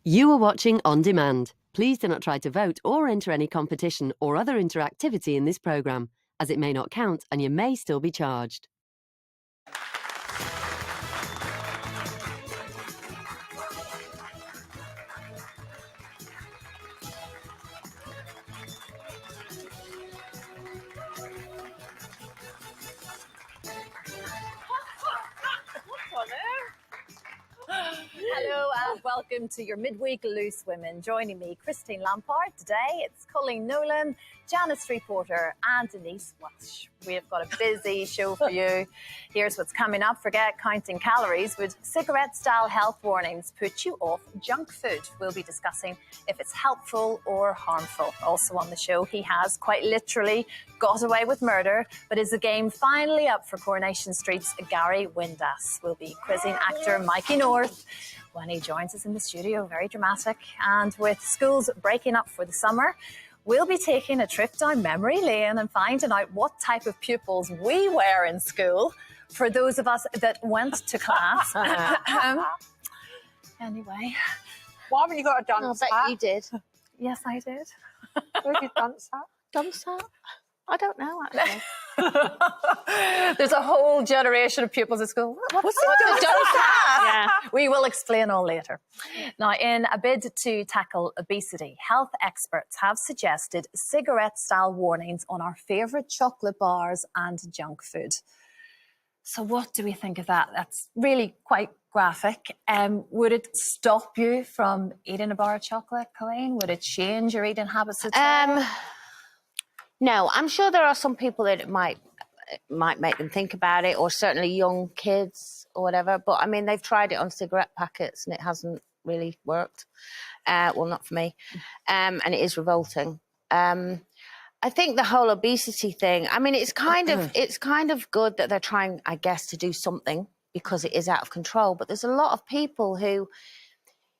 You are watching On Demand. Please do not try to vote or enter any competition or other interactivity in this programme, as it may not count and you may still be charged. Hello and welcome to your midweek Loose Women. Joining me, Christine Lampard. Today it's Colleen Nolan, Janice Streetporter and Denise Welsh. We have got a busy show for you. Here's what's coming up. Forget counting calories. Would cigarette-style health warnings put you off junk food? We'll be discussing if it's helpful or harmful. Also on the show, he has quite literally got away with murder, but is the game finally up for Coronation Street's Gary Windass? We'll be quizzing actor Mikey North when he joins us in the studio. Very dramatic. And with schools breaking up for the summer, we'll be taking a trip down memory lane and finding out what type of pupils we were in school for those of us that went to class. Anyway. Why haven't you got a dunce hat? I bet you did. Yes, I did. Where's your dunce hat? Dunce hat? I don't know, actually. There's a whole generation of pupils at school. What's a dunce hat? Yeah. We will explain all later. Now, in a bid to tackle obesity, health experts have suggested cigarette-style warnings on our favourite chocolate bars and junk food. So what do we think of that? That's really quite graphic. Would it stop you from eating a bar of chocolate, Colleen? Would it change your eating habits at all? No, I'm sure there are some people that it might make them think about it, or certainly young kids or whatever. But I mean, they've tried it on cigarette packets and it hasn't really worked. Well, not for me. And it is revolting. I think the whole obesity thing, I mean, it's kind of good that they're trying, I guess, to do something because it is out of control. But there's a lot of people who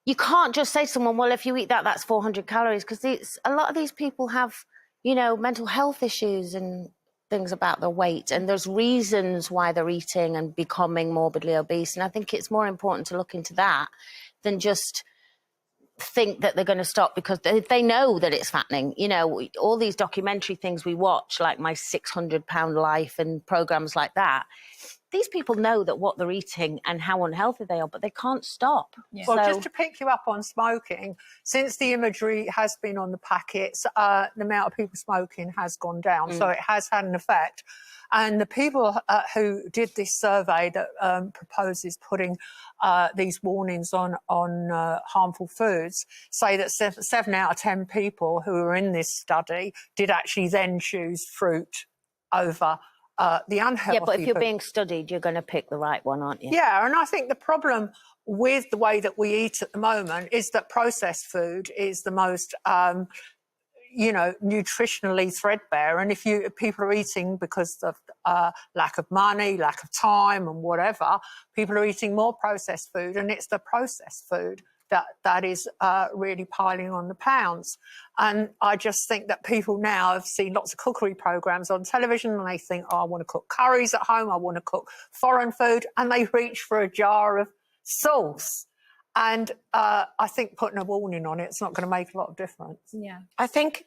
you can't just say to someone, well, if you eat that, that's 400 calories, because a lot of these people have, you know, mental health issues and things about their weight, and there's reasons why they're eating and becoming morbidly obese. And I think it's more important to look into that than just think that they're going to stop because they know that it's fattening. You know, all these documentary things we watch, like My 600-Pound Life and programs like that, these people know that what they're eating and how unhealthy they are, but they can't stop. Yeah. Well, just to pick you up on smoking, since the imagery has been on the packets, the amount of people smoking has gone down. So it has had an effect. And the people who did this survey that proposes putting these warnings on harmful foods say that 7 out of 10 people who were in this study did actually then choose fruit over the unhealthy. Yeah, but if you're food. being studied, you're going to pick the right one, aren't you? Yeah, and I think the problem with the way that we eat at the moment is that processed food is the most, you know, nutritionally threadbare. And if people are eating because of lack of money, lack of time and whatever, people are eating more processed food, and it's the processed food that is really piling on the pounds. And I just think that people now have seen lots of cookery programs on television and they think, oh, I want to cook curries at home, I want to cook foreign food, and they reach for a jar of sauce. And I think putting a warning on it's not going to make a lot of difference. Yeah. I think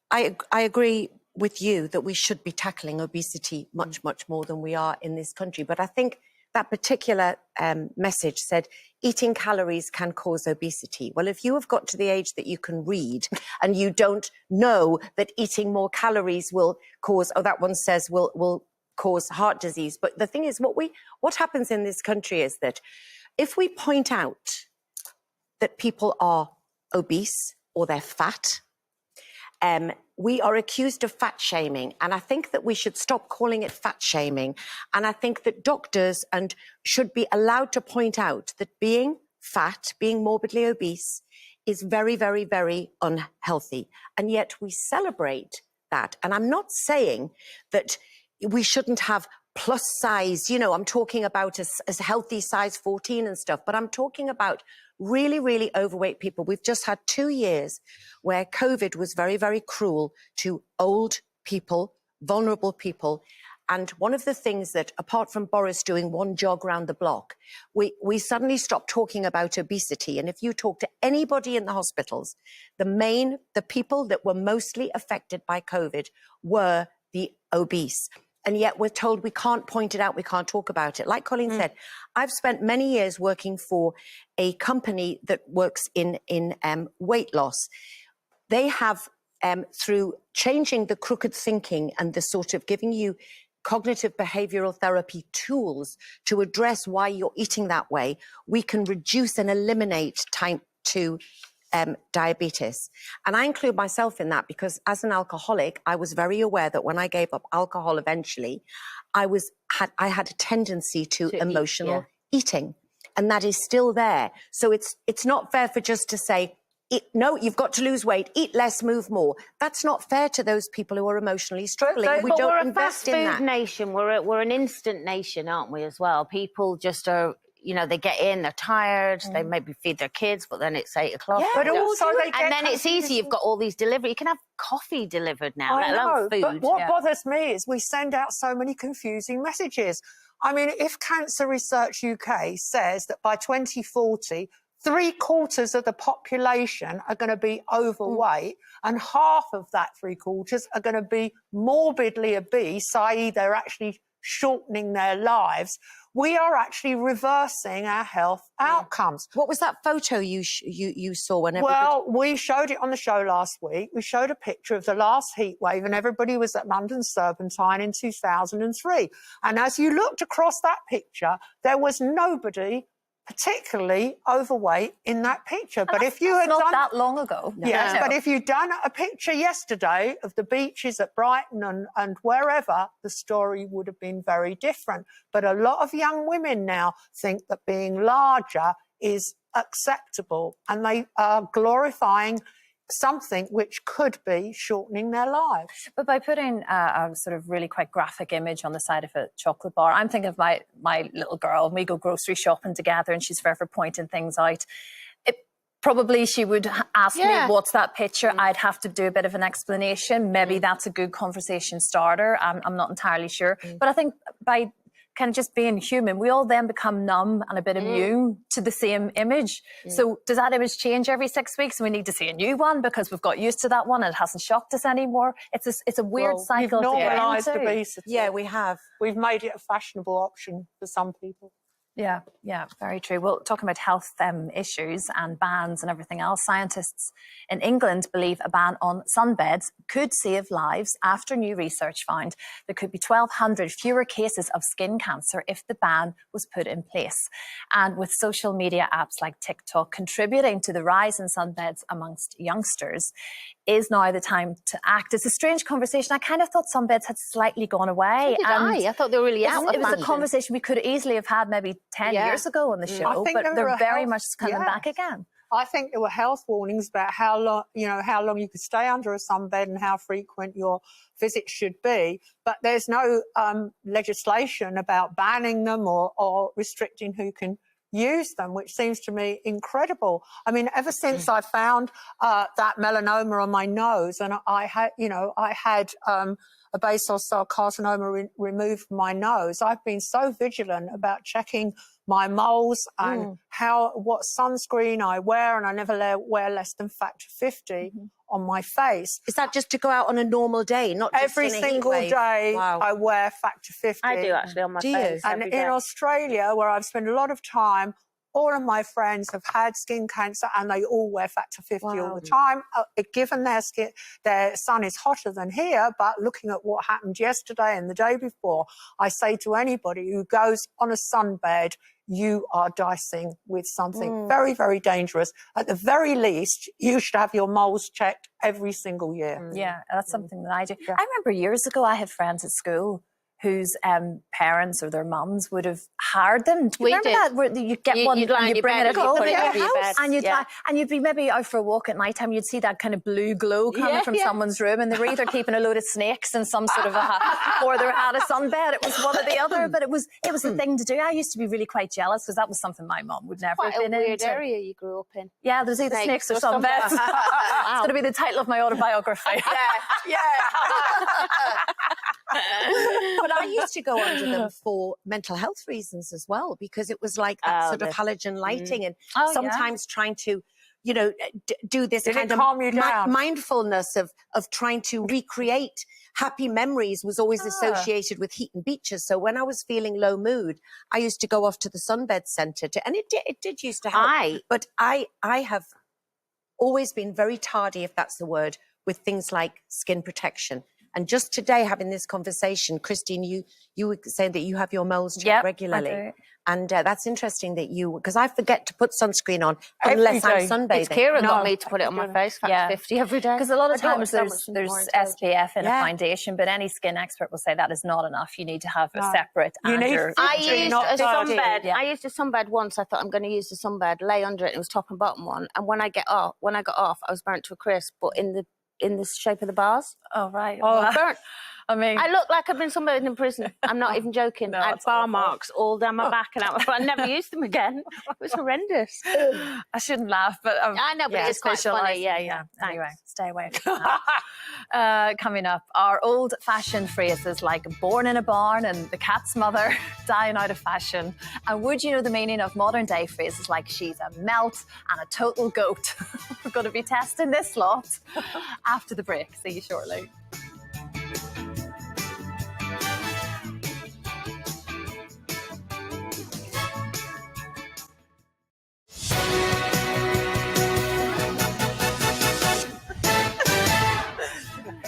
I agree with you that we should be tackling obesity much more than we are in this country. But I think that particular message said eating calories can cause obesity. Well, if you have got to the age that you can read and you don't know that eating more calories will cause, oh, that one says will cause heart disease. But the thing is, what happens in this country is that if we point out that people are obese or they're fat, we are accused of fat shaming. And I think that we should stop calling it fat shaming. And I think that doctors should be allowed to point out that being fat, being morbidly obese, is very, very, very unhealthy. And yet we celebrate that. And I'm not saying that we shouldn't have plus size, you know, I'm talking about as healthy size 14 and stuff, but I'm talking about really, really overweight people. We've just had 2 years where COVID was very, very cruel to old people, vulnerable people, And one of the things that, apart from Boris doing one jog round the block, we suddenly stopped talking about obesity. And if you talk to anybody in the hospitals, the people that were mostly affected by COVID were the obese. And yet we're told we can't point it out, we can't talk about it. Like Colleen said, I've spent many years working for a company that works in weight loss. They have, through changing the crooked thinking and the sort of giving you cognitive behavioral therapy tools to address why you're eating that way, we can reduce and eliminate type 2 diabetes. And I include myself in that because as an alcoholic, I was very aware that when I gave up alcohol eventually, I had a tendency to emotional eating. And that is still there. So it's not fair for just to say, no, you've got to lose weight, eat less, move more. That's not fair to those people who are emotionally struggling. We don't we're a invest fast in food that. nation. We're an instant nation, aren't we, as well? People just are, you know, they get in, they're tired, they maybe feed their kids, but then it's 8 o'clock. Yeah, but also they get and then it's easy. You've got all these delivery. You can have coffee delivered now, I let alone know, food. but what bothers me is we send out so many confusing messages. I mean, if Cancer Research UK says that by 2040, 3/4 of the population are going to be overweight and half of that 3/4 are going to be morbidly obese, i.e. they're actually shortening their lives, we are actually reversing our health outcomes. What was that photo you saw when everybody... Well, we showed it on the show last week. We showed a picture of the last heat wave and everybody was at London Serpentine in 2003. And as you looked across that picture, there was nobody particularly overweight in that picture. But if you had not done that long ago. Yes, No. but if you'd done a picture yesterday of the beaches at Brighton and wherever, the story would have been very different. But a lot of young women now think that being larger is acceptable and they are glorifying something which could be shortening their lives. But by putting a sort of really quite graphic image on the side of a chocolate bar, I'm thinking of my little girl. We go grocery shopping together and she's forever pointing things out. Probably she would ask me, what's that picture? I'd have to do a bit of an explanation. Maybe that's a good conversation starter. I'm not entirely sure. But I think by kind of just being human, we all then become numb and a bit immune to the same image. So does that image change every 6 weeks and we need to see a new one because we've got used to that one and it hasn't shocked us anymore? It's a weird cycle. We've normalised obesity. Yeah, we have. We've made it a fashionable option for some people. Yeah, very true. Well, talking about health issues and bans and everything else, scientists in England believe a ban on sunbeds could save lives after new research found there could be 1,200 fewer cases of skin cancer if the ban was put in place. And with social media apps like TikTok contributing to the rise in sunbeds amongst youngsters, is now the time to act. It's a strange conversation. I kind of thought sunbeds had slightly gone away. I thought they were really out. It was a conversation we could easily have had maybe 10 years ago on the show, but they're very much coming back again. I think there were health warnings about how long you could stay under a sunbed and how frequent your visits should be. But there's no legislation about banning them or restricting who can use them, which seems to me incredible. I mean, ever since I found that melanoma on my nose, and I had a basal cell carcinoma removed from my nose, I've been so vigilant about checking my moles and what sunscreen I wear, and I never wear less than factor 50 on my face. Is that just to go out on a normal day, not just every in a single heat wave? day? Wow. I wear factor 50. I do actually on my Do you? face. And every in day. Australia, where I've spent a lot of time, all of my friends have had skin cancer and they all wear factor 50 all the time. Given their sun is hotter than here, but looking at what happened yesterday and the day before, I say to anybody who goes on a sunbed, you are dicing with something very, very dangerous. At the very least, you should have your moles checked every single year. Yeah, that's something that I do. I remember years ago, I had friends at school whose parents or their mums would have hired them. Do you remember that? Where you get one you'd lie and on you your bring bed it and you home put it over your bed. and you'd be maybe out for a walk at night time. You'd see that kind of blue glow coming from someone's room, and they were either keeping a load of snakes in some sort of a or they had a sunbed. It was one or the other, but it was the thing to do. I used to be really quite jealous because that was something my mum would never Quite have a been weird into. area you grew up in. Yeah, there's either snakes or sunbeds. It's going to be the title of my autobiography. Yeah. But I used to go under them for mental health reasons as well, because it was like that sort of halogen lighting and sometimes trying to, you know, do this kind of calm you down? mindfulness of trying to recreate happy memories was always associated with heat and beaches. So when I was feeling low mood, I used to go off to the Sunbed Centre, and it did used to help. But I have always been very tardy, if that's the word, with things like skin protection. And just today, having this conversation, Christine, you were saying that you have your moles checked regularly. I do. And that's interesting that because I forget to put sunscreen on unless I'm sunbathing. It's Kira got me to put it on my face, Factor 50 every day. Because a lot of I don't times understand there's what's more SPF in a foundation, but any skin expert will say that is not enough. You need to have a separate. You need I used a sunbed. Yeah. I used a sunbed once. I thought I'm going to use the sunbed, lay under it. It was top and bottom one. And when I got off, I was burnt to a crisp, but in the shape of the bars. Oh, right. Oh, burnt. I mean, I look like I've been sunbathing in prison. I'm not even joking. No, I had that's bar awful. marks all down my back and out my front. I never used them again. It was horrendous. I shouldn't laugh, but I know, but it's quite funny. Yeah. Anyway, stay away from that. Coming up, our old-fashioned phrases like "born in a barn" and "the cat's mother" dying out of fashion. And would you know the meaning of modern-day phrases like "she's a melt" and "a total goat"? We're going to be testing this lot after the break. See you shortly.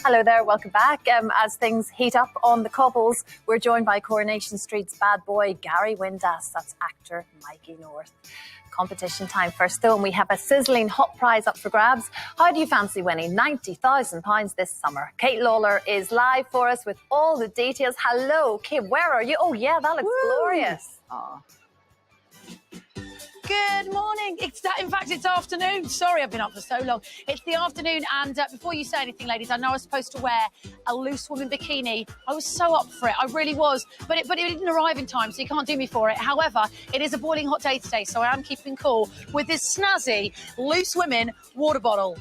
Hello there, welcome back. As things heat up on the cobbles, we're joined by Coronation Street's bad boy, Gary Windass. That's actor Mikey North. Competition time first, though, and we have a sizzling hot prize up for grabs. How do you fancy winning £90,000 this summer? Kate Lawler is live for us with all the details. Hello, Kate, where are you? Oh, yeah, that looks glorious. Oh. Good morning. In fact, it's afternoon. Sorry, I've been up for so long. It's the afternoon, and before you say anything, ladies, I know I was supposed to wear a loose woman bikini. I was so up for it. I really was. But it didn't arrive in time, so you can't do me for it. However, it is a boiling hot day today, so I am keeping cool with this snazzy loose women water bottle.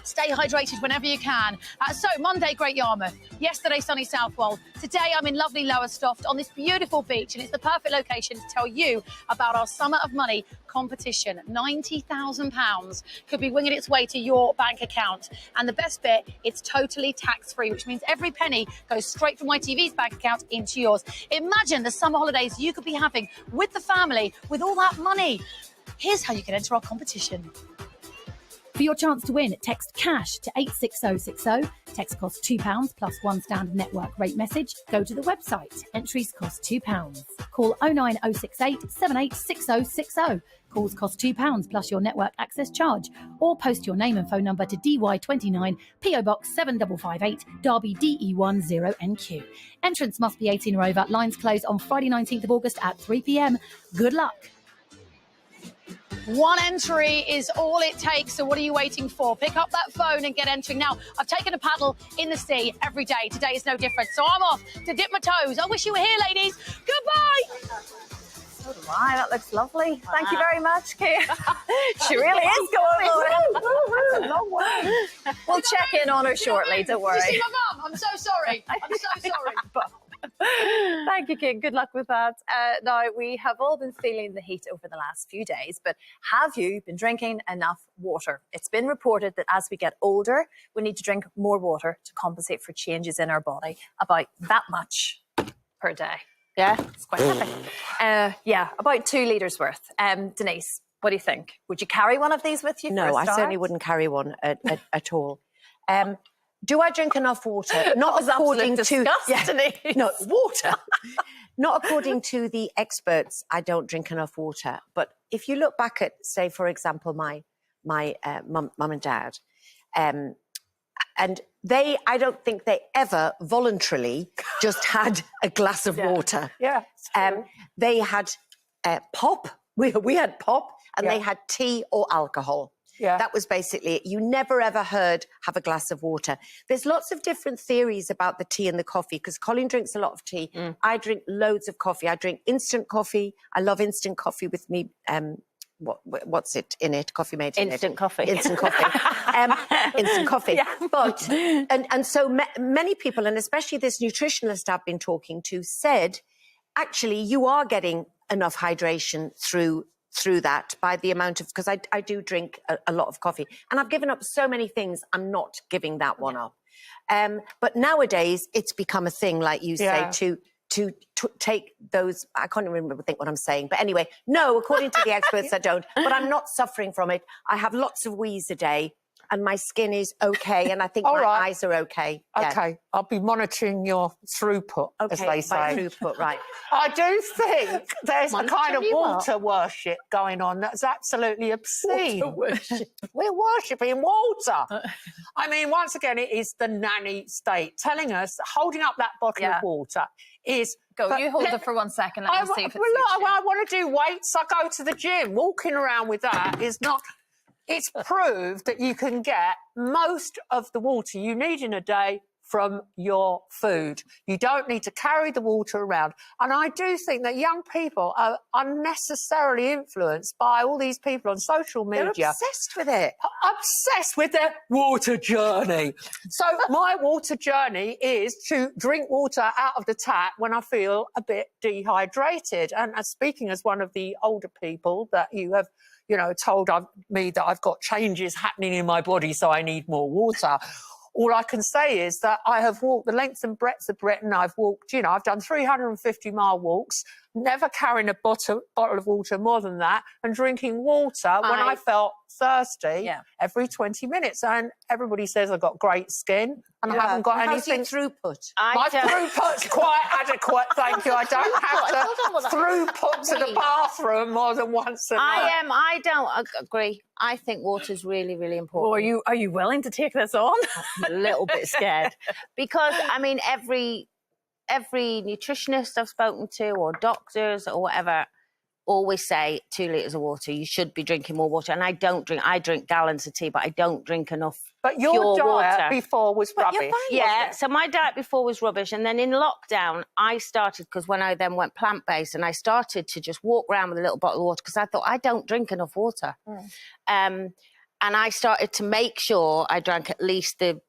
Stay hydrated whenever you can. So, Monday, Great Yarmouth. Yesterday, sunny Southwold. Today, I'm in lovely Lowestoft on this beautiful beach, and it's the perfect location to tell you about our Summer of Money competition. £90,000 could be winging its way to your bank account. And the best bit, it's totally tax-free, which means every penny goes straight from YTV's bank account into yours. Imagine the summer holidays you could be having with the family with all that money. Here's how you can enter our competition. For your chance to win, text CASH to 86060. Text costs £2 plus one standard network rate message. Go to the website. Entries cost £2. Call 09068 786060. Calls cost £2 plus your network access charge. Or post your name and phone number to DY29 PO Box 7558 Derby DE10NQ. Entrance must be 18 or over. Lines close on Friday 19th of August at 3 p.m. Good luck. One entry is all it takes, so what are you waiting for? Pick up that phone and get entering. Now, I've taken a paddle in the sea every day. Today is no different, so I'm off to dip my toes. I wish you were here, ladies. Goodbye! So do I. That looks lovely. Thank you very much, Kate. She really is going for it. Long way. We'll check in on her shortly, don't worry. Did you see my mum? I'm so sorry. I'm so sorry. Thank you, Kate. Good luck with that. Now, we have all been feeling the heat over the last few days, but have you been drinking enough water? It's been reported that as we get older, we need to drink more water to compensate for changes in our body, about that much per day. Yeah. It's quite heavy. Yeah, about 2 litres worth. Denise, what do you think? Would you carry one of these with you? No, I certainly wouldn't carry one at all. Do I drink enough water? Not according to no water. Not according to the experts. I don't drink enough water. But if you look back at, say, for example, my mum and dad, and I don't think they ever voluntarily just had a glass of water. Yeah. They had pop. We had pop, and they had tea or alcohol. Yeah. That was basically it. You never ever heard have a glass of water. There's lots of different theories about the tea and the coffee, because Colin drinks a lot of tea. I drink loads of coffee. I drink instant coffee. I love instant coffee with me what's it in it? Coffee made in Instant it. coffee. Instant coffee. Instant coffee. But and so many people, and especially this nutritionist I've been talking to, said actually you are getting enough hydration through that by the amount of, because I do drink a lot of coffee, and I've given up so many things. I'm not giving that one up. But nowadays it's become a thing, like you say, to take those. I can't even think what I'm saying, but anyway, no, according to the experts, I don't. But I'm not suffering from it. I have lots of wheeze a day, and my skin is okay, and I think my eyes are okay. Yeah. Okay, I'll be monitoring your throughput, as they say. My throughput, right. I do think there's a kind of water worship going on that's absolutely obscene. We're worshipping water. I mean, once again, it is the nanny state telling us, holding up that bottle of water is... Go, you hold it for 1 second. Let me see if it's I want to do weights. I go to the gym. Walking around with that is not... It's proved that you can get most of the water you need in a day from your food. You don't need to carry the water around. And I do think that young people are unnecessarily influenced by all these people on social media. They're obsessed with it. Obsessed with their water journey. So my water journey is to drink water out of the tap when I feel a bit dehydrated. And speaking as one of the older people that you have, told me that I've got changes happening in my body, so I need more water. All I can say is that I have walked the length and breadth of Britain. I've walked, I've done 350-mile walks, never carrying a bottle of water more than that, and drinking water when I felt thirsty every 20 minutes. And everybody says I've got great skin and I haven't got anything. How's your throughput? My throughput's quite adequate, thank you. I don't have to throughput to the bathroom more than once a night. I don't agree. I think water's really, really important. Well, are you willing to take this on? I'm a little bit scared because I mean every nutritionist I've spoken to or doctors or whatever always say 2 litres of water. You should be drinking more water. And I don't drink. I drink gallons of tea, but I don't drink enough. But your pure diet water. before was rubbish. Yeah, so my diet before was rubbish. And then in lockdown, I started, because when I then went plant-based, and I started to just walk around with a little bottle of water because I thought I don't drink enough water. And I started to make sure I drank at least it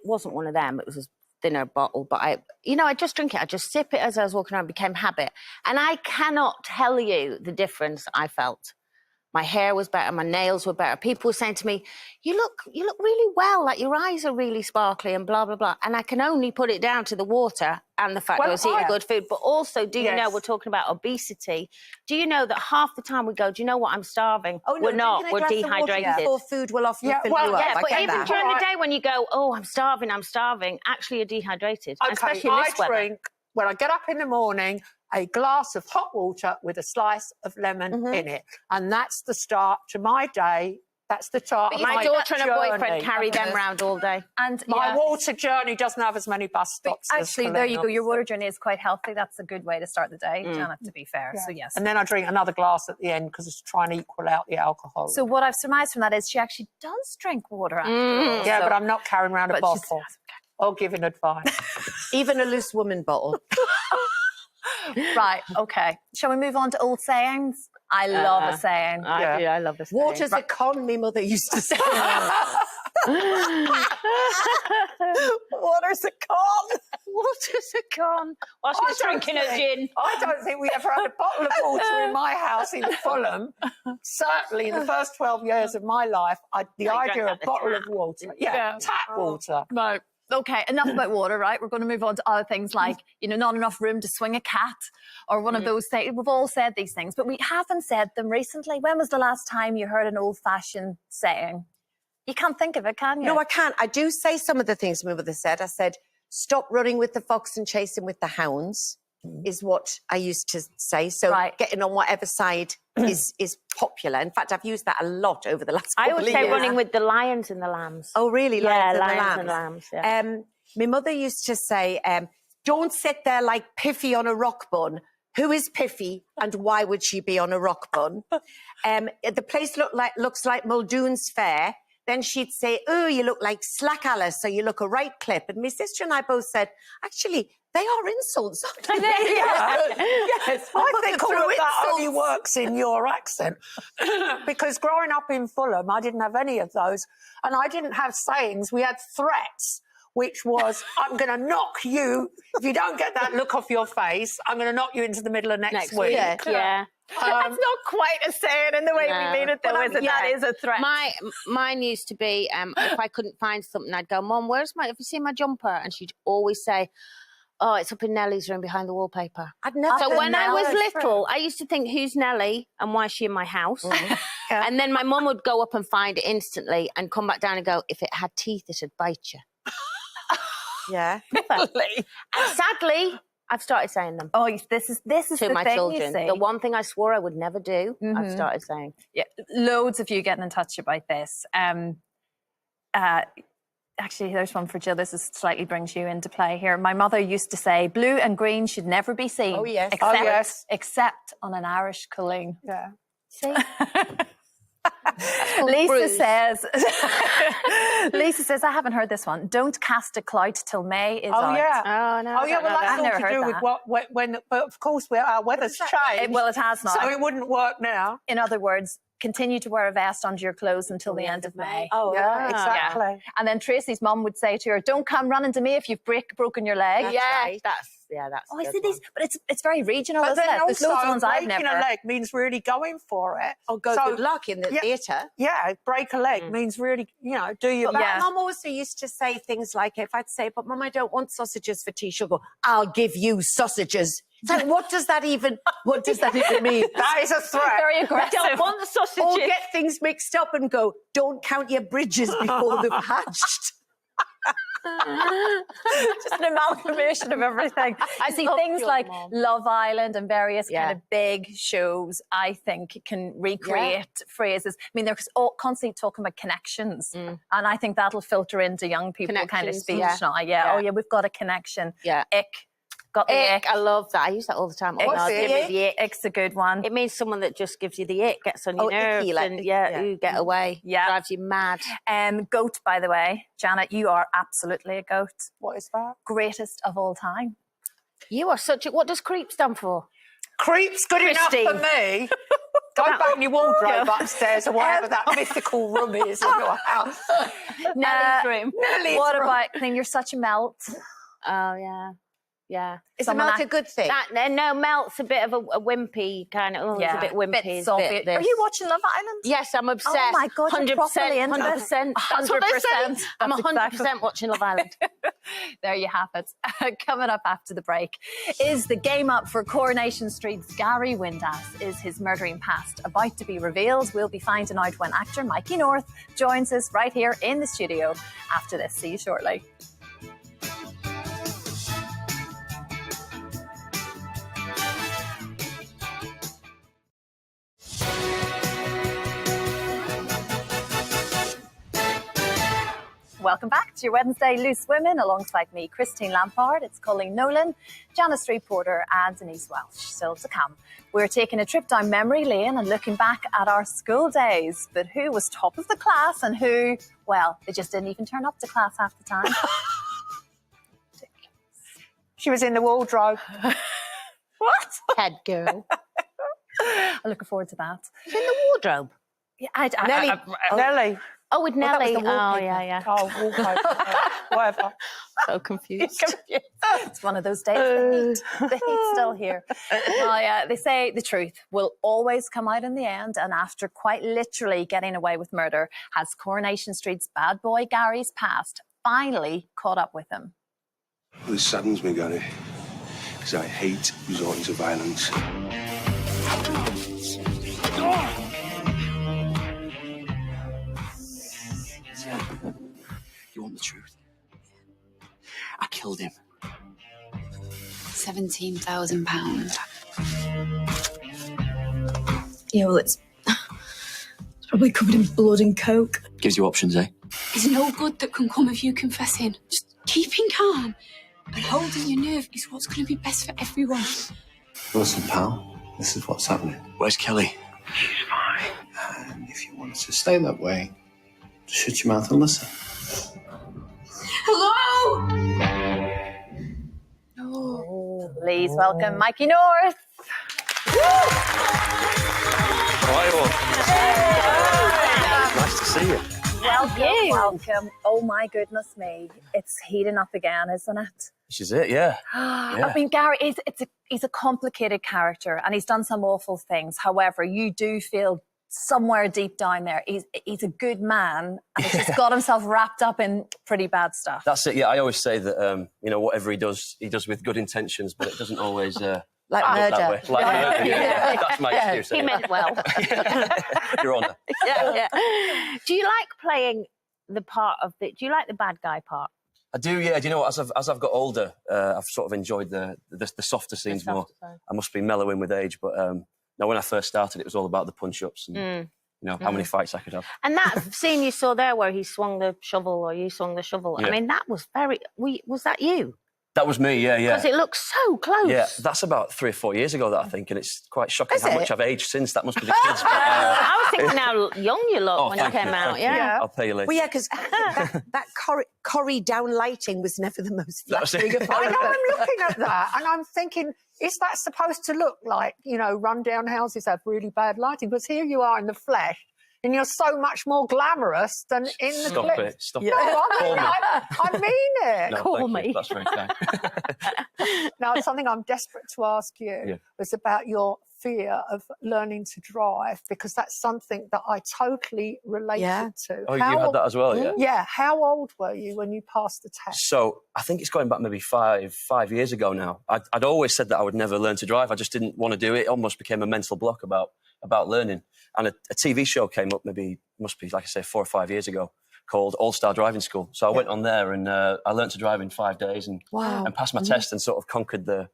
wasn't one of them, it was a thinner bottle, but I just drink it. I just sip it as I was walking around, it became habit. And I cannot tell you the difference I felt. My hair was better, my nails were better. People were saying to me, you look really well, like your eyes are really sparkly and blah, blah, blah. And I can only put it down to the water and the fact that I was eating good food. But also, do you know, we're talking about obesity. Do you know that half the time we go, do you know what, I'm starving? Oh, no, we're not, we're dehydrated. Before food will often fill you up. Yeah, but I get even that. during the day when you go, oh, I'm starving, actually you're dehydrated. Okay, especially in this weather. drink, when I get up in the morning, a glass of hot water with a slice of lemon in it. And that's the start to my day. That's the start of My my daughter and her journey. boyfriend carry them around all day. And My water journey doesn't have as many bus stops. actually, there you go. Your water journey is quite healthy. That's a good way to start the day, Janet, to be fair. So, yes. And then I drink another glass at the end because it's trying to equal out the alcohol. So what I've surmised from that is she actually does drink water. After all, yeah, so- but I'm not carrying around a but she's- bottle or giving advice. Even a loose woman bottle. Right, okay. Shall we move on to old sayings? I love a saying. I love this. Water's a con, my mother used to say. Water's a con. Water's a con. While she was drinking a gin. I don't think we ever had a bottle of water in my house in Fulham. Certainly in the first 12 years of my life, the idea of a bottle of water. Yeah, tap water. No. Okay, enough about water, right? We're going to move on to other things like, not enough room to swing a cat or one of those things. We've all said these things, but we haven't said them recently. When was the last time you heard an old-fashioned saying? You can't think of it, can you? No, I can't. I do say some of the things my mother said. I said, stop running with the fox and chasing with the hounds is what I used to say. So getting on whatever side is popular. In fact, I've used that a lot over the last couple of years. I always say running with the lions and the lambs. Oh, really? Yeah, lions and lambs. Yeah. My mother used to say, don't sit there like Piffy on a rock bun. Who is Piffy and why would she be on a rock bun? The place looks like Muldoon's Fair. Then she'd say, oh, you look like Slack Alice, so you look a right clip. And my sister and I both said, actually, They are insults. aren't they? Yes, I think all of that insults. only works in your accent. Because growing up in Fulham, I didn't have any of those. And I didn't have sayings. We had threats, which was, I'm going to knock you. If you don't get that look off your face, I'm going to knock you into the middle of next week. Yeah. That's not quite a saying in the way No. we mean it, though, Well, is it? yeah. That is a threat. Mine used to be if I couldn't find something, I'd go, Mum, have you seen my jumper? And she'd always say, oh, it's up in Nellie's room behind the wallpaper. I'd never. So when I was Nellie's little, I used to think, who's Nellie and why is she in my house? And then my mum would go up and find it instantly and come back down and go, if it had teeth, it'd bite you. Yeah. And sadly, I've started saying them Oh, this is to the my thing, children. you see. The one thing I swore I would never do, I've started saying. Yeah, loads of you getting in touch about this. Actually, there's one for Jill. This is slightly brings you into play here. My mother used to say, blue and green should never be seen. Oh, yes. Except on an Irish colleen. Yeah. See? bruise. Lisa says, I haven't heard this one. Don't cast a clout till May is Oh, out. yeah. Oh, no. Oh, yeah, well, that's I've all never to heard do with that. when but of course, our weather's changed. Well, it has not. So it wouldn't work now. In other words, continue to wear a vest under your clothes until the end of May. Oh, yeah, exactly. And then Tracy's mum would say to her, don't come running to me if you've broken your leg. That's right. That's Oh, I a see good these, but it's very regional, But isn't then it? There's also, loads of ones I've breaking never. a leg means really going for it. Oh, go So, good luck in the yeah. theatre. Yeah, break a leg means really, do your But Yeah. Mum also used to say things like, if I'd say, but Mum, I don't want sausages for tea, she'll go, I'll give you sausages. So what does that even mean? That is a threat. Very I aggressive. don't want the sausages. Or get things mixed up and go, don't count your bridges before they've hatched. Just an amalgamation of everything. I see love things your like mum. Love Island and various Yeah. kind of big shows, I think, can recreate phrases. I mean, they're constantly talking about connections. And I think that'll filter into young people kind of Connections, speech yeah. now. Yeah. Oh, yeah, we've got a connection. Yeah. Ick. Got the ick. Ick, I love that. I use that all the time. Oh, What's no, the give me ick? the ick. Ick's a good one. It means someone that just gives you the ick, gets on your Oh, nerves, icky, like- and yeah. you get away. Yeah. Drives you mad. Goat, by the way. Janet, you are absolutely a goat. What is that? Greatest of all time. You are such a... What does creep stand for? Creep's good enough Christine. for me. Go back in your wardrobe upstairs or whatever that mythical room is in your house. Nellie's room. Nellie's What room. about Clean? You're such a melt. Oh, yeah. Yeah. Is Someone a melt a good thing? No, melt's a bit of a wimpy kind of... Oh, it's a bit wimpy. Bit it's a soft. bit Are this. you watching Love Island? Yes, I'm obsessed. Oh my God, you're 100%. properly into it. 100%. That's what they say. 100%. I'm That's 100% exactly- watching Love Island. There you have it. Coming up after the break, is the game up for Coronation Street's Gary Windass? Is his murdering past about to be revealed? We'll be finding out when actor Mikey North joins us right here in the studio after this. See you shortly. Welcome back to your Wednesday Loose Women alongside me, Christine Lampard. It's Colleen Nolan, Janice Porter and Denise Welsh. Still to come. We're taking a trip down memory lane and looking back at our school days. But who was top of the class and who, well, they just didn't even turn up to class half the time. She was in the wardrobe. What? Head girl. I'm looking forward to that. It's in the wardrobe. Yeah, Nellie. Nellie. Oh, with Well, that was Nellie. the Oh, wallpaper. yeah. Oh, wallpaper. Whatever. So confused. It's one of those days. The heat's still here. Well, yeah, they say the truth will always come out in the end. And after quite literally getting away with murder, has Coronation Street's bad boy Gary's past finally caught up with him? This saddens me, Gary, because I hate resorting to violence. You want the truth? I killed him. £17,000. Yeah, well, it's probably covered in blood and coke. Gives you options, eh? There's no good that can come of you confessing. Just keeping calm and holding your nerve is what's going to be best for everyone. Listen, pal, this is what's happening. Where's Kelly? She's fine. And if you want it to stay that way, just shut your mouth and listen. Hello? No. Please welcome Mikey North. Nice to see you. Welcome. Oh my goodness me. It's heating up again, isn't it? This is it, yeah. I mean, Gary, he's a complicated character and he's done some awful things. However, you do feel somewhere deep down there, he's a good man and he's just got himself wrapped up in pretty bad stuff. That's it, yeah. I always say that, whatever he does with good intentions, but it doesn't always... like end up murder. that way. Like murder, yeah. That's my excuse. He meant well. Your Honour. Yeah. Do you like playing the part of the... Do you like the bad guy part? I do, yeah. Do you know what? As I've got older, I've sort of enjoyed the softer scenes more. I must be mellowing with age, but no, when I first started, it was all about the punch-ups and how many fights I could have. And that scene you saw there where he swung the shovel or you swung the shovel, Yeah. I mean, that was very... Was that you? That was me, yeah. Because it looks so close. Yeah, that's about 3 or 4 years ago, that I think, and it's quite shocking how much I've aged since. That must be the kids. But, I was thinking how young you look when you thank came out. thank Yeah. I'll pay you later. Well, yeah, because that Corrie down lighting was never the most That was it. flattering of I all. know, I'm looking at that and I'm thinking, is that supposed to look like, rundown houses have really bad lighting? Because here you are in the flesh and you're so much more glamorous than in the Stop clip. it. Stop No, it. I mean it. No, Call thank you. me. That's very kind. Now, something I'm desperate to ask you was about your fear of learning to drive, because that's something that I totally related to. Oh, you had that as well, yeah? Yeah. How old were you when you passed the test? So I think it's going back maybe five years ago now. I'd always said that I would never learn to drive. I just didn't want to do it. It almost became a mental block about learning. And a TV show came up must be, like I say, 4 or 5 years ago, called All Star Driving School. So I went on there and I learned to drive in 5 days and passed my test and sort of conquered the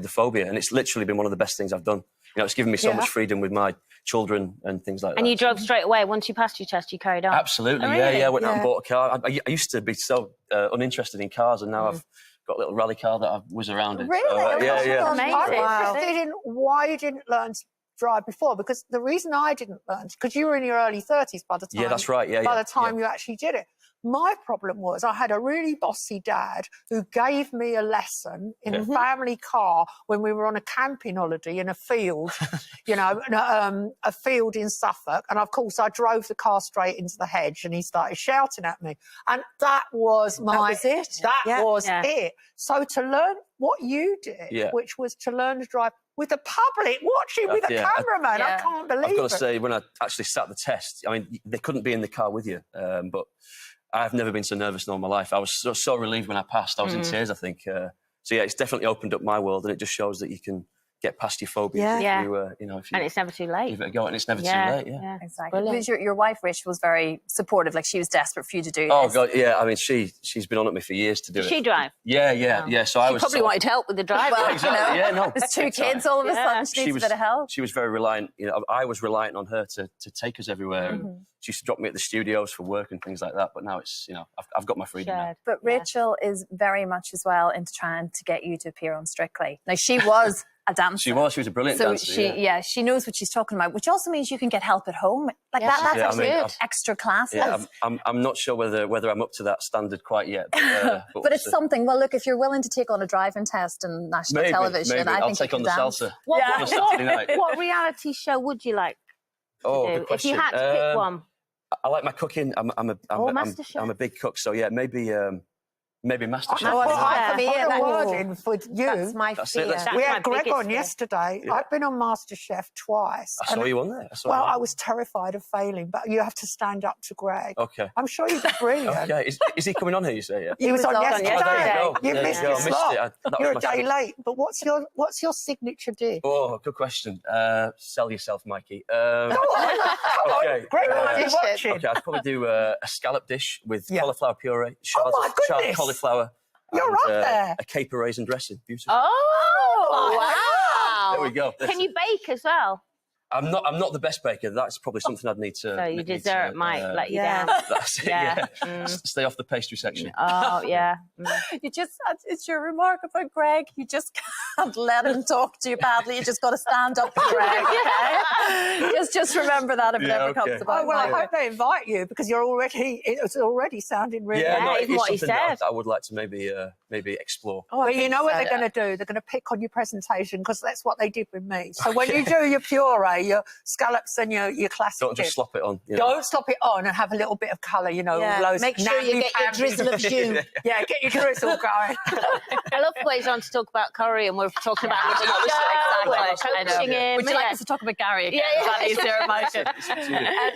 phobia. And it's literally been one of the best things I've done. It's given me so much freedom with my children and things like that. And you drove straight away. Once you passed your test, you carried on? Absolutely, Oh, really? yeah. I went out and bought a car. I used to be so uninterested in cars, and now I've got a little rally car that I whiz around in. Really? Yeah. I'm interested in why you didn't learn to drive before, because the reason I didn't learn, because you were in your early 30s by the time. Yeah, that's right. By the time you actually did it. My problem was I had a really bossy dad who gave me a lesson in a family car when we were on a camping holiday in a field, a field in Suffolk. And of course, I drove the car straight into the hedge and he started shouting at me. And that was it. That was it. So to learn what you did, which was to learn to drive with the public watching with a cameraman, I can't believe it. I've got to say, when I actually sat the test, I mean, they couldn't be in the car with you, but I've never been so nervous in all my life. I was so relieved when I passed. I was in tears, I think. So, yeah, it's definitely opened up my world, and it just shows that you can get past your phobia if you and it's never too late. give it a go, and it's never too late, Exactly. Because your wife, Rich, was very supportive. Like, she was desperate for you to do Oh, this. God, yeah. I mean, she's been on at me for years to do Did it. she drive? Yeah. So I was Probably wanted help with the driving. Well, exactly. Yeah, no. There's 2 kids all of a sudden. She needs a bit of help. She was very reliant. I was reliant on her to take us everywhere. And she used to drop me at the studios for work and things like that. But now it's, I've got my freedom now. But Rachel is very much as well into trying to get you to appear on Strictly. Now, she was a dancer. She was a brilliant dancer. She knows what she's talking about, which also means you can get help at home. Like that's actually extra classes. Yeah, I'm not sure whether I'm up to that standard quite yet. But, but it's something. Well, look, if you're willing to take on a driving test in national television, maybe. I I'll think take you on can the dance. salsa. What reality show would you like to do? Good question. If you had to pick one? I like my cooking. I'm a big cook, so yeah, maybe MasterChef. For you. That's my fear. We had Greg on yesterday. I've been on MasterChef twice. I saw you on there. I was terrified of failing, but you have to stand up to Greg. Okay. I'm sure you did brilliant. Okay. Is he coming on here, you say? Yeah. He was on yesterday. Oh, there you go. You missed your slot. You're a day slot. late. But what's your signature dish? Oh, good question. Sell yourself, Mikey. Come on. Greg might be watching. Okay, I'd probably do a scallop dish with cauliflower puree, shards my of goodness. cauliflower, You're and, up there. a caper raisin dressing. Beautiful. Oh, wow. There we go. Can you bake as well? I'm not the best baker. That's probably something I'd need to. So your dessert might let you yeah. down. That's it, Yeah. yeah. Stay off the pastry section. Oh, yeah. You just, it's your remark about Greg. You just can't let him talk to you badly. You just got to stand up for Greg, okay? just remember that if it ever comes about. Oh, well, I hope they invite you because it's already sounding really Yeah, no, even it's what he something that said. I would like to maybe explore. Well, you know what they're going to do? They're going to pick on your presentation because that's what they did with me. So when you do your puree, your scallops and your classic Don't just dip, slop it on. You know. don't slop it on and have a little bit of colour, you know. Yeah, Those make sure you get your drizzle of jus. Yeah, get your drizzle going. I love the way he's on to talk about curry and we're talking about little coaching him. Would you like us to talk about Gary again? Yeah, Is that easier, Michael?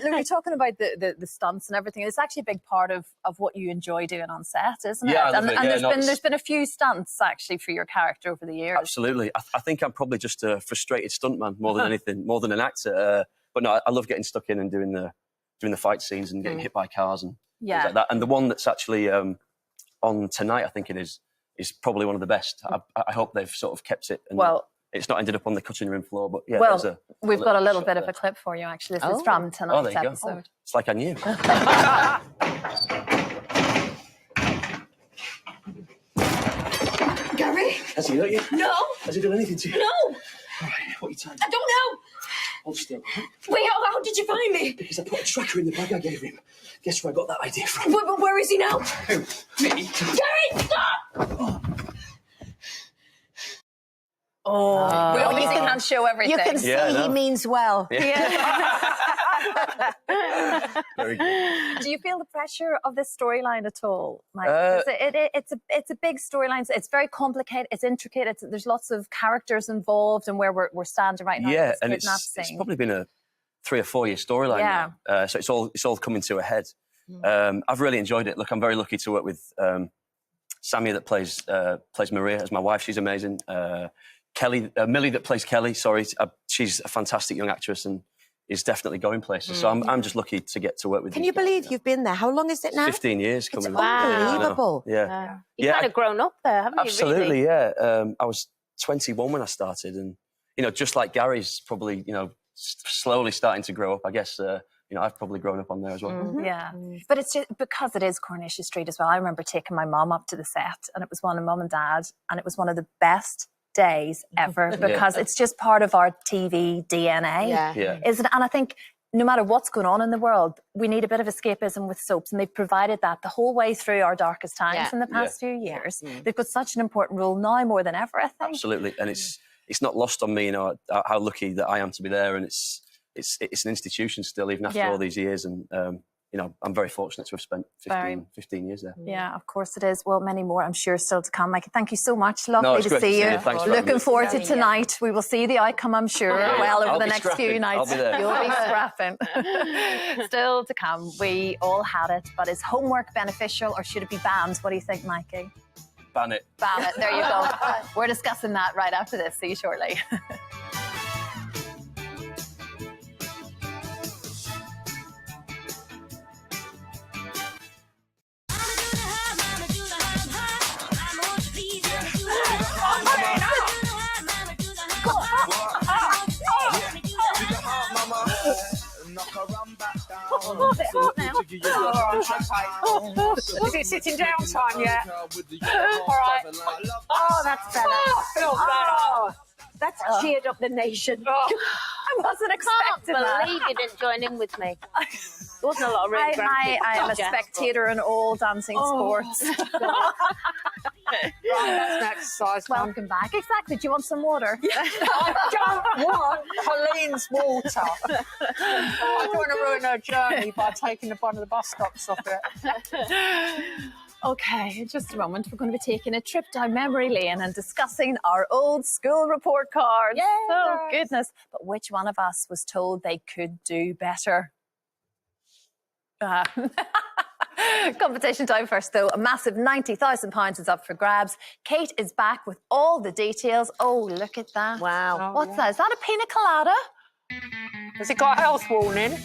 Look, you're talking about the stunts and everything. It's actually a big part of what you enjoy doing on set, isn't it? Yeah, I love And, it. and Yeah, there's been a few stunts actually for your character over the years. Absolutely. I think I'm probably just a frustrated stuntman more than anything, more than an actor. But no, I love getting stuck in and doing the fight scenes and getting hit by cars and things like that. And the one that's actually on tonight, I think it is probably one of the best. I hope they've sort of kept it. And it's not ended up on the cutting room floor, but yeah. Well, we've got a little bit shot of a clip for you actually. This is from there tonight's you go. episode. It's like I knew. Gary? Has he hurt you? No. Has he done anything to you? No. All right, what are you telling me? I don't know. Hold still. Wait, how did you find me? Because I put a tracker in the bag I gave him. Guess where I got that idea from? Where is he now? Who? Me. Gary, stop! Oh, we obviously can't show everything. You can see he means well. Very good. Do you feel the pressure of this storyline at all, Mike? It's a big storyline. It's very complicated. It's intricate. There's lots of characters involved, and where we're standing right now. Yeah, this and kidnap it's scene. probably been a 3 or 4 year storyline now. So it's all coming to a head. I've really enjoyed it. Look, I'm very lucky to work with Samia that plays Maria as my wife. She's amazing. Millie that plays Kelly. Sorry, she's a fantastic young actress and is definitely going places. So I'm just lucky to get to work with. Can you believe you've been there? How long is it now? 15 years coming. It's unbelievable. Yeah. You've kind of grown up there, haven't you? Absolutely, Really? yeah. I was 21 when I started, and just like Gary's probably slowly starting to grow up. I guess I've probably grown up on there as well. Yeah, but it's just because it is Coronation Street as well. I remember taking my mom up to the set, and it was one of Mum and Dad, and it was one of the best days ever because it's just part of our TV DNA, isn't it? And I think no matter what's going on in the world, we need a bit of escapism with soaps, and they've provided that the whole way through our darkest times in the past few years. They've got such an important role now more than ever, I think. Absolutely, and it's not lost on me, how lucky that I am to be there, and it's an institution still, even after all these years, and I'm very fortunate to have spent 15 years there. Yeah, of course it is. Well, many more, I'm sure, still to come. Mike, thank you so much. Lovely to see you. Thanks for Looking forward to tonight. We will see the outcome, I'm sure, over the next few nights. I'll be there. You'll be scrapping. Still to come. We all had it, but is homework beneficial or should it be banned? What do you think, Mikey? Ban it. Ban it. There you go. We're discussing that right after this. See you shortly. Is it sitting down time yet? All right. Oh, that's better. Oh, That's cheered up the nation. I wasn't expecting I that. can't believe you didn't join in with me. There wasn't a lot of really I am a spectator in all dancing sports. Right, that's an exercise. Welcome back. Exactly. Do you want some water? I don't want Colleen's water. I don't want to ruin her journey by taking one of the bus stops off it. Okay, in just a moment, we're going to be taking a trip down memory lane and discussing our old school report cards. Yes. Oh, goodness. But which one of us was told they could do better? Competition time first, though. A massive £90,000 is up for grabs. Kate is back with all the details. Oh, look at that. Wow. What's that? Is that a pina colada? Has it got a health warning?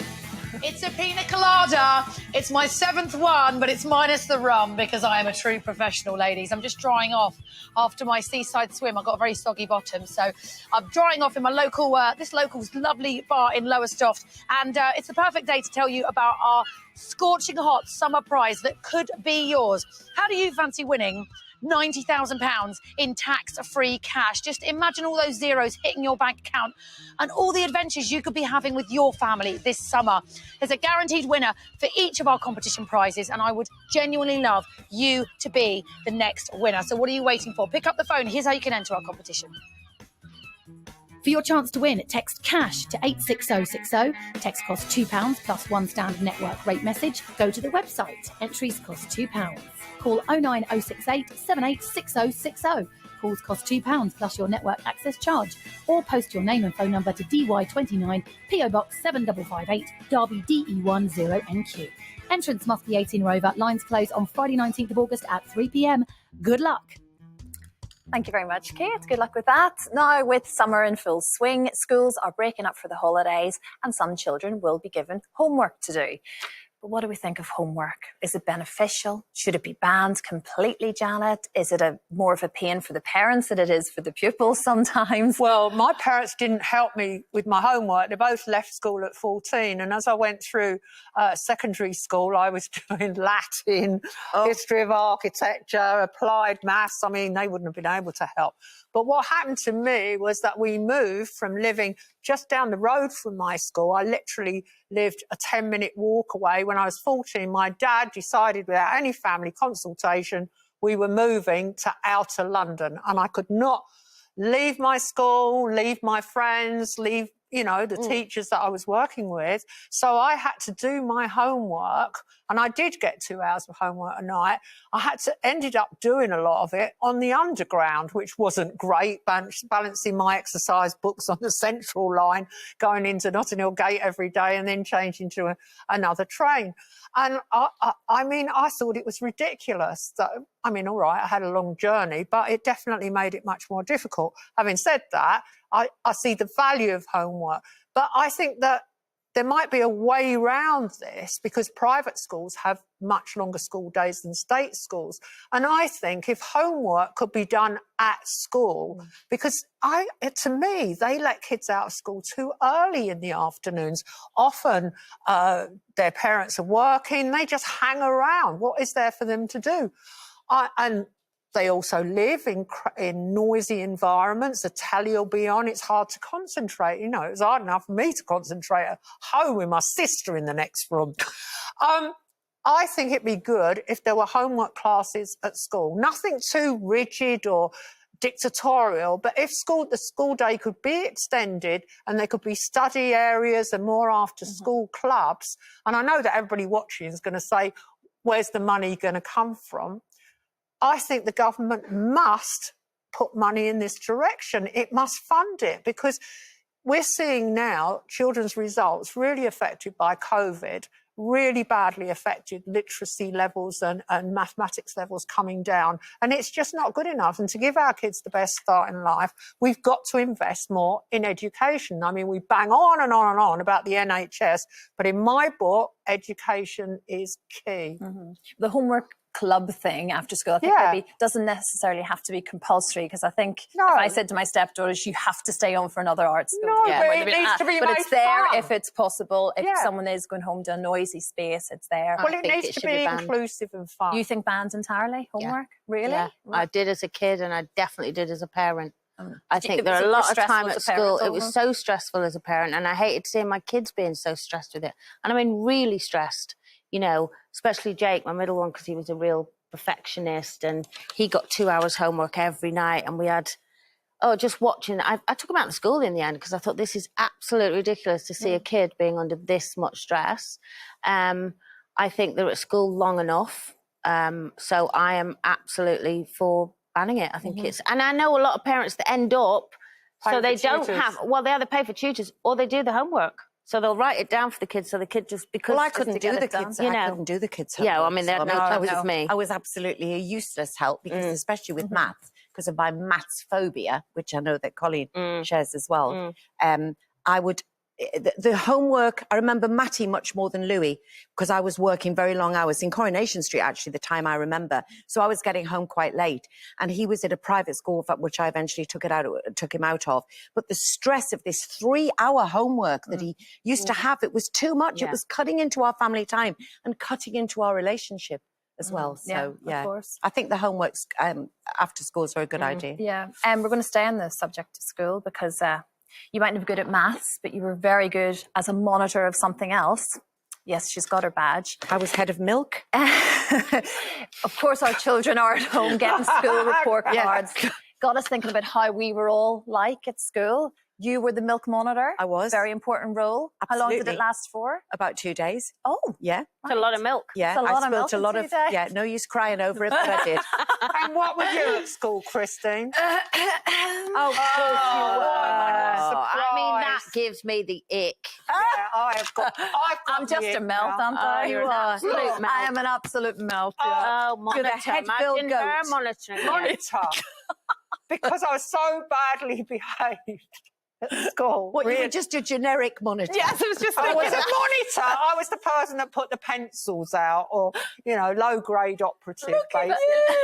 It's a pina colada. It's my 7th one, but it's minus the rum because I am a true professional, ladies. I'm just drying off after my seaside swim. I've got a very soggy bottom, so I'm drying off in my local, this local's lovely bar in Lowestoft. And it's the perfect day to tell you about our scorching hot summer prize that could be yours. How do you fancy winning £90,000 in tax-free cash? Just imagine all those zeros hitting your bank account and all the adventures you could be having with your family this summer. There's a guaranteed winner for each of our competition prizes, and I would genuinely love you to be the next winner. So what are you waiting for? Pick up the phone. Here's how you can enter our competition. For your chance to win, text CASH to 86060. Text costs £2 plus one standard network rate message. Go to the website. Entries cost £2. Call 09068 786060. Calls cost £2 plus your network access charge. Or post your name and phone number to DY29 PO Box 7558 Derby DE10NQ. Entrance must be 18 or over. Lines close on Friday 19th of August at 3 p.m. Good luck. Thank you very much, Kate. Good luck with that. Now, with summer in full swing, schools are breaking up for the holidays and some children will be given homework to do. But what do we think of homework? Is it beneficial? Should it be banned completely, Janet? Is it more of a pain for the parents than it is for the pupils sometimes? Well, my parents didn't help me with my homework. They both left school at 14. And as I went through secondary school, I was doing Latin, history of architecture, applied maths. I mean, they wouldn't have been able to help. But what happened to me was that we moved from living just down the road from my school. I literally lived a 10-minute walk away. When I was 14, my dad decided without any family consultation, we were moving to outer London. And I could not leave my school, leave my friends, leave, the teachers that I was working with. So I had to do my homework, and I did get 2 hours of homework a night. Ended up doing a lot of it on the underground, which wasn't great, balancing my exercise books on the Central line, going into Notting Hill Gate every day and then changing to another train. And I thought it was ridiculous. All right, I had a long journey, but it definitely made it much more difficult. Having said that, I see the value of homework, but I think that there might be a way around this because private schools have much longer school days than state schools. And I think if homework could be done at school, because to me, they let kids out of school too early in the afternoons. Often their parents are working, they just hang around. What is there for them to do? And they also live in noisy environments. The telly will be on. It's hard to concentrate. It was hard enough for me to concentrate at home with my sister in the next room. I think it'd be good if there were homework classes at school. Nothing too rigid or dictatorial, but if the school day could be extended and there could be study areas and more after-school clubs. And I know that everybody watching is going to say, where's the money going to come from? I think the government must put money in this direction. It must fund it because we're seeing now children's results really affected by COVID, really badly affected literacy levels and mathematics levels coming down. And it's just not good enough. And to give our kids the best start in life, we've got to invest more in education. I mean, we bang on and on and on about the NHS, but in my book, education is key. Mm-hmm. The homework club thing after school, I think maybe doesn't necessarily have to be compulsory because I think if I said to my stepdaughters, you have to stay on for another art school. But it needs to be but it's there fun. if it's possible. If someone is going home to a noisy space, it's there. Well, it needs to be inclusive and fun. You think banned entirely, homework? Really? Yeah, I did as a kid and I definitely did as a parent. I think there are a lot of time at school. It was so stressful as a parent and I hated seeing my kids being so stressed with it. And I mean, really stressed. Especially Jake, my middle one, because he was a real perfectionist and he got 2 hours homework every night and we had, just watching. I took him out of school in the end because I thought this is absolutely ridiculous to see a kid being under this much stress. I think they're at school long enough. So I am absolutely for banning it. I think and I know a lot of parents that end up, so they don't have, they either pay for tutors or they do the homework. So they'll write it down for the kids, so the kid just because I couldn't do the kids. I couldn't do the kids. Yeah, I mean they had no time with me. I was absolutely a useless help because, especially with maths, because of my maths phobia, which I know that Colleen shares as well. I would the homework, I remember Matty much more than Louis because I was working very long hours in Coronation Street, actually, the time I remember. So I was getting home quite late. And he was at a private school, which I eventually took him out of. But the stress of this 3-hour homework that he used to have, it was too much. Yeah. It was cutting into our family time and cutting into our relationship as well. Yeah, So, of course. I think the homework's after school is a very good idea. Yeah, and we're going to stay on the subject of school because you mightn't be good at maths, but you were very good as a monitor of something else. Yes, she's got her badge. I was head of milk. Of course, our children are at home getting school report cards. Got us thinking about how we were all like at school. You were the milk monitor. I was. Very important role. How long did Absolutely. it last for? About 2 days. Oh, Yeah. It's a lot of milk. Yeah, It's a lot I of spilled milk a in lot 2 of. days. Yeah, no use crying over it, but I did. And what were you at school, Christine? Oh, of course you were. I mean, that surprised. gives me the ick. Yeah, I've got I'm just a melt, aren't Oh, I? you're an absolute I melt. am an absolute melt. Oh, You're the monitor. head girl Imagine her goat. monitoring you. monitor because I was so badly behaved at school. What, you Really. were just a generic monitor? Yes, it was just I was a thinking. monitor. I was the person that put the pencils out, or low grade operative. Basically.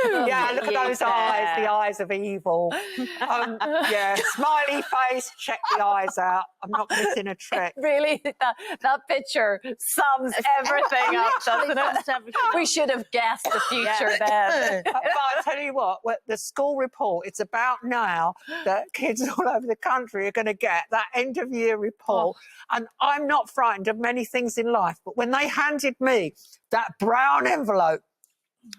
Yeah, look at You those eyes, bear. the eyes of evil. Yeah, smiley face. Check the eyes out. I'm not missing a trick. Really, that picture sums everything up, doesn't it? We should have guessed the future then. But I tell you what, the school report, it's about now that kids all over the country are going to get that end of year report. And I'm not frightened of many things in life, but when they handed me that brown envelope,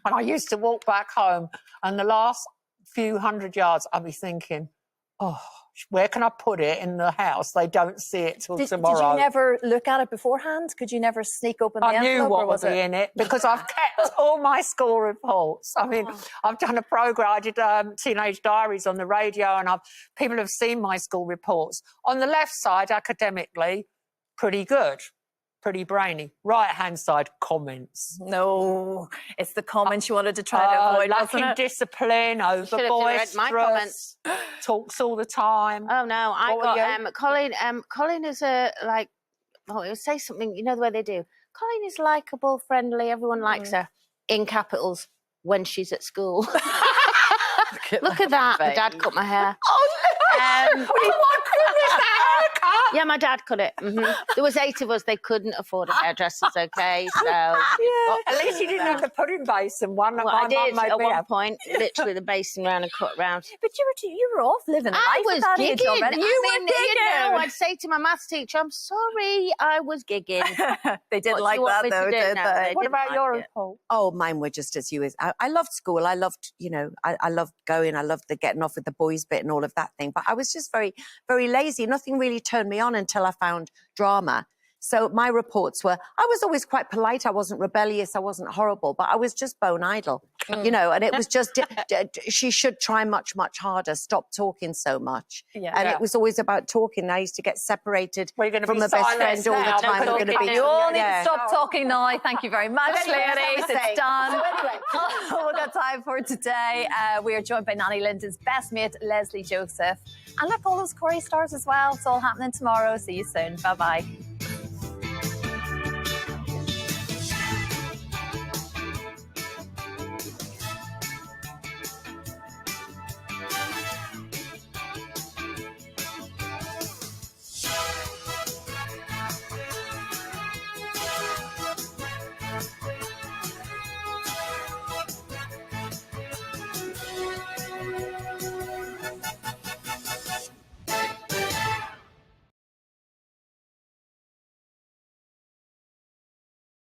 and I used to walk back home, and the last few 100 yards, I'd be thinking, oh, where can I put it in the house? They don't see it till Did tomorrow. you never look at it beforehand? Could you never sneak open the I knew envelope, what or was would be it? in it because I've kept all my school reports. I mean, I've done a program. I did Teenage Diaries on the radio, and people have seen my school reports. On the left side, academically, pretty good, pretty brainy. Right-hand side, comments. No, it's the comments you wanted to try to avoid, wasn't lacking it? discipline, Should have read my comments. over-boisterous, talks all the time. Oh no, I What were you? got Colin. Colin is it would say something. You know the way they do. Colin is likable, friendly. Everyone likes her. In capitals when she's at school. Look at that. My dad cut my hair. Yeah, my dad cut it. There was 8 of us. They couldn't afford a hairdresser. Okay, so At least you didn't have the pudding basin one. well, my I did mum made at me one have. point. Literally, the basin round and cut round. But you were off living life I was at that age gigging. already. You know, I'd say to my maths teacher, "I'm sorry, I was gigging." They didn't What do like you want that me to though, do? did No, they? they What didn't about like your it. report? Oh, mine were just as you is. I loved school. I loved, I loved going. I loved the getting off with the boys bit and all of that thing. But I was just very, very lazy. Nothing really turned me on until I found drama. So my reports were, I was always quite polite. I wasn't rebellious. I wasn't horrible, but I was just bone idle, and it was just, she should try much, much harder. Stop talking so much. Yeah. And Yeah. it was always about talking. I used to get seperated We're gonna from be a best silenced friend all now the time. because We're going to be. You all need Yeah. to stop talking now. Thank you very much, ladies. It's done. All we've got time for today. We are joined by Nanny Linden's best mate, Leslie Joseph. And look, all those Corey stars as well. It's all happening tomorrow. See you soon. Bye-bye.